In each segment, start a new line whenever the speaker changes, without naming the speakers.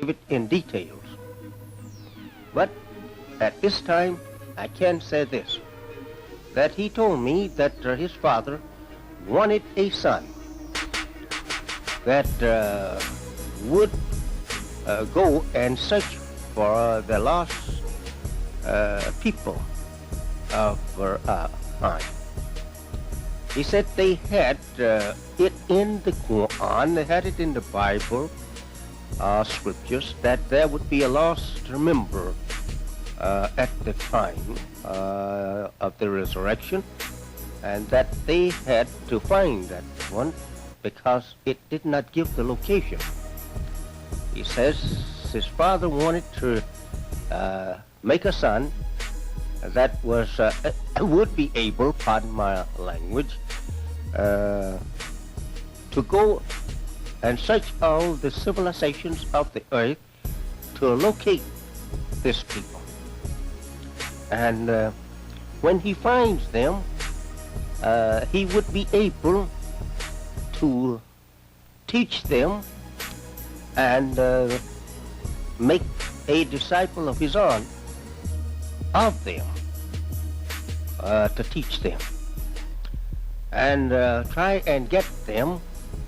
it in details. But at this time, I can say this, that he told me that his father wanted a son that would go and search for the lost people of time. He said they had it in the Quran, they had it in the Bible, scriptures, that there would be a lost member at the time of the resurrection, and that they had to find that one because it did not give the location. He says his father wanted to make a son that was would be able, pardon my language, to go and search all the civilizations of the earth to locate this people. And when he finds them, he would be able to teach them and make a disciple of his own of them, to teach them and try and get them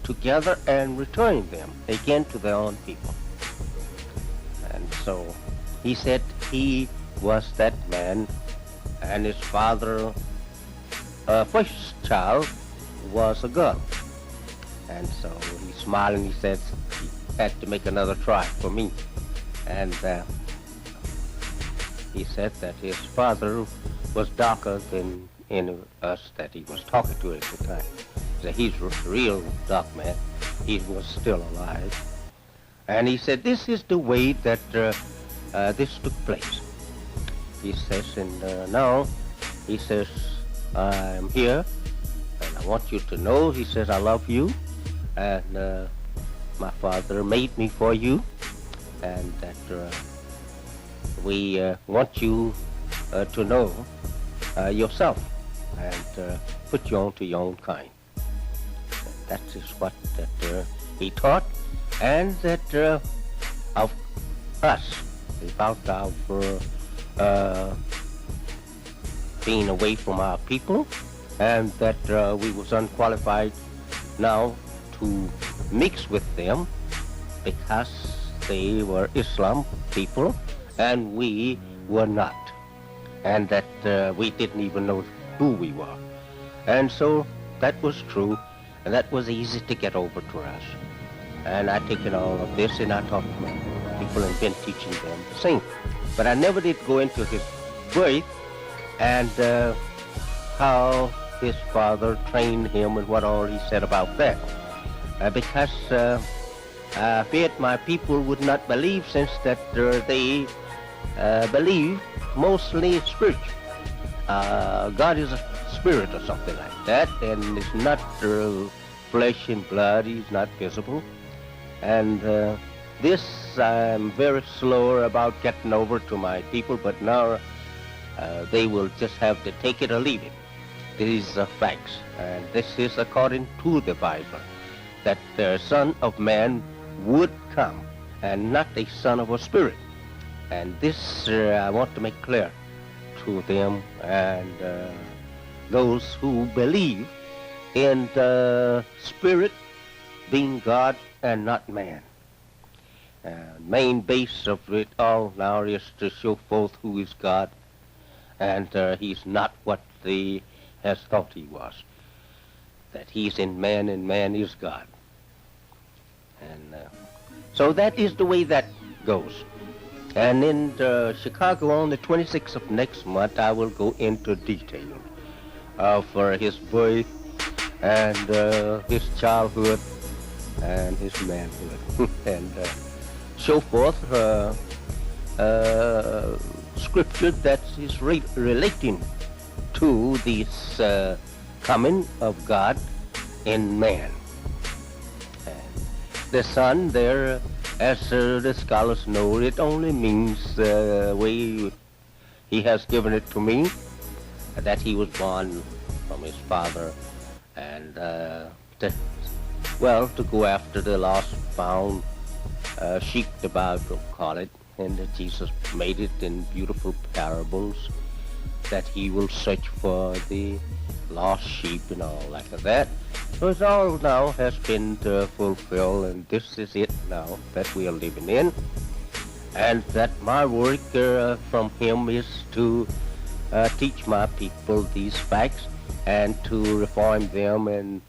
together and return them again to their own people. And so he said he was that man, and his father, first child, was a girl. And so he smiled and he said he had to make another try for me. And he said that his father was darker than any of us that he was talking to at the time. So he's a real dark man. He was still alive. And he said, this is the way that this took place. He says, and now, he says, I'm here, and I want you to know, he says, I love you, and my father made me for you, and that we want you to know yourself, and put you on to your own kind. That is what that he taught, and that of us, about our being away from our people, and that we was unqualified now to mix with them because they were Islam people and we were not, and that we didn't even know who we were. And so that was true, and that was easy to get over to us. And I taken all of this and I taught my people and been teaching them the same. But I never did go into his birth and how his father trained him and what all he said about that. Because I feared my people would not believe, since that they believe mostly spiritual. God is a spirit or something like that, and it's not flesh and blood, he's not visible. And this I'm very slow about getting over to my people, but now they will just have to take it or leave it. These are facts, and this is according to the Bible, that the Son of Man would come, and not a son of a spirit. And this I want to make clear to them and those who believe in the spirit being God and not man. Main base of it all now is to show forth who is God, and he's not what they has thought he was, that he's in man and man is God. And so that is the way that goes. And in Chicago on the 26th of next month, I will go into detail of his birth and his childhood and his manhood and show forth scripture that is relating to this coming of God in man. And the Son there, as the scholars know, it only means the way he has given it to me, that he was born from his father, and to go after the lost, found, sheep, the Bible call it, and Jesus made it in beautiful parables that he will search for the lost sheep and all like that. So it all now has been fulfilled, and this is it now that we are living in. And that my work from him is to teach my people these facts and to reform them and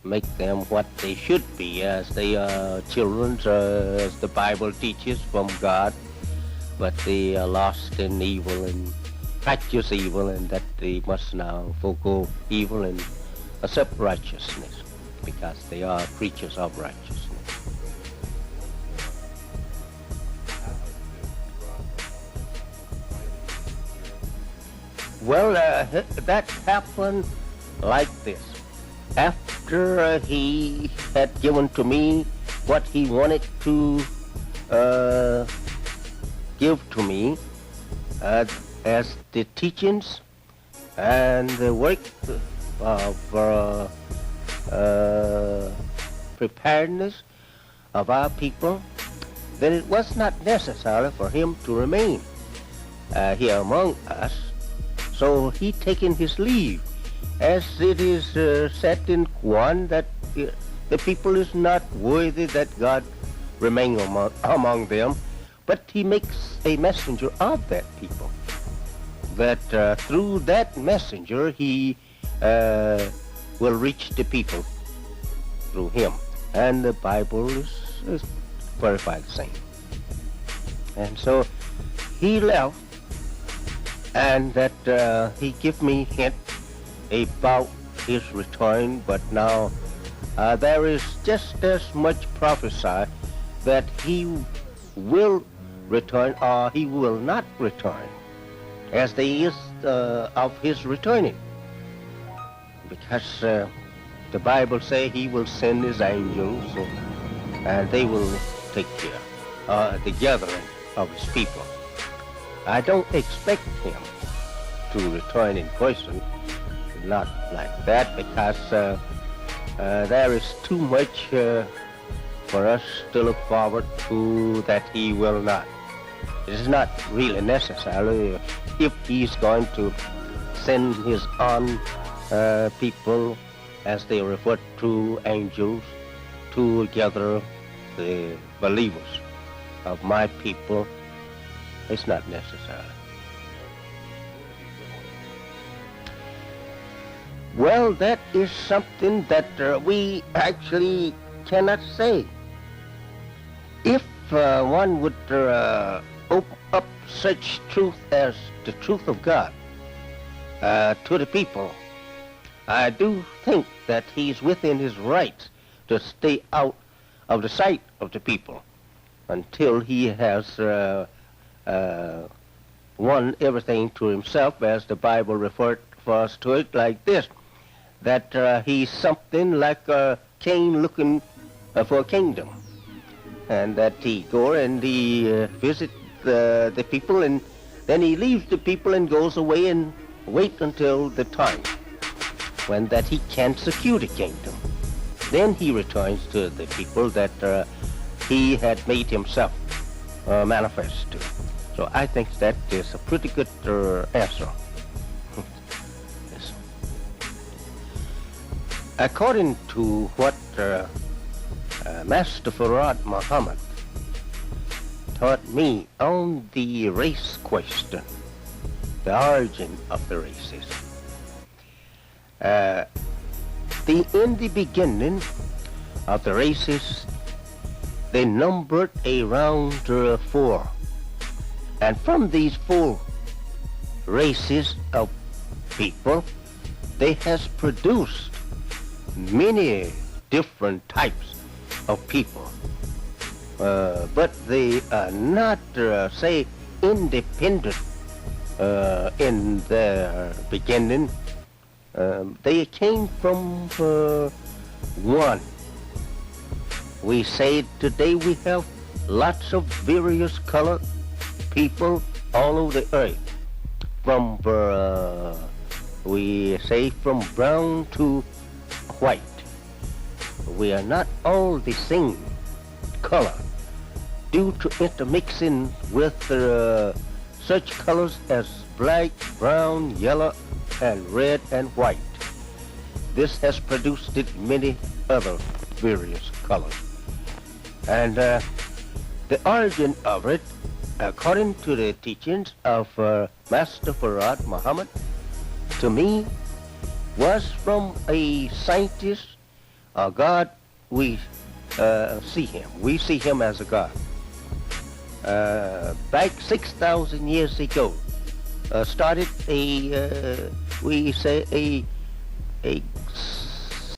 make them what they should be, as they are children, as the Bible teaches, from God, but they are lost in evil and practice evil, and that they must now forego evil and accept righteousness, because they are creatures of righteousness. Well, that happened like this. After he had given to me what he wanted to give to me as the teachings and the work of preparedness of our people, then it was not necessary for him to remain here among us. So he taken his leave, as it is said in Quran that the people is not worthy that God remain among them, but he makes a messenger of that people, that through that messenger he will reach the people through him. And the Bible is verified the same. And so he left, and that he give me hint about his return, but now there is just as much prophesy that he will return or he will not return as there is of his returning, because the Bible say he will send his angels and they will take care the gathering of his people. I don't expect him to return in person, not like that, because there is too much for us to look forward to that he will not. It is not really necessary if he's going to send his own people, as they refer to angels, to gather the believers of my people. It's not necessary. Well, that is something that we actually cannot say. If one would open up such truth as the truth of God to the people, I do think that he's within his rights to stay out of the sight of the people until he has won everything to himself, as the Bible referred for us to it like this, that he's something like a king looking for a kingdom, and that he go and he visit the people, and then he leaves the people and goes away and wait until the time when that he can secure the kingdom. Then he returns to the people that he had made himself manifest to. So I think that is a pretty good answer. Yes. According to what Master Farad Muhammad taught me on the race question, the origin of the races, in the beginning of the races, they numbered around 4. And from these 4 races of people, they has produced many different types of people. But they are not, say, independent in their beginning. They came from one. We say today we have lots of various colored people all over the earth, from we say from brown to white. We are not all the same color, due to intermixing with such colors as black, brown, yellow, and red and white. This has produced many other various colors. And the origin of it, according to the teachings of Master Farad Muhammad, to me, was from a scientist, a God. We see him. We see him as a God. Back 6,000 years ago, started we say a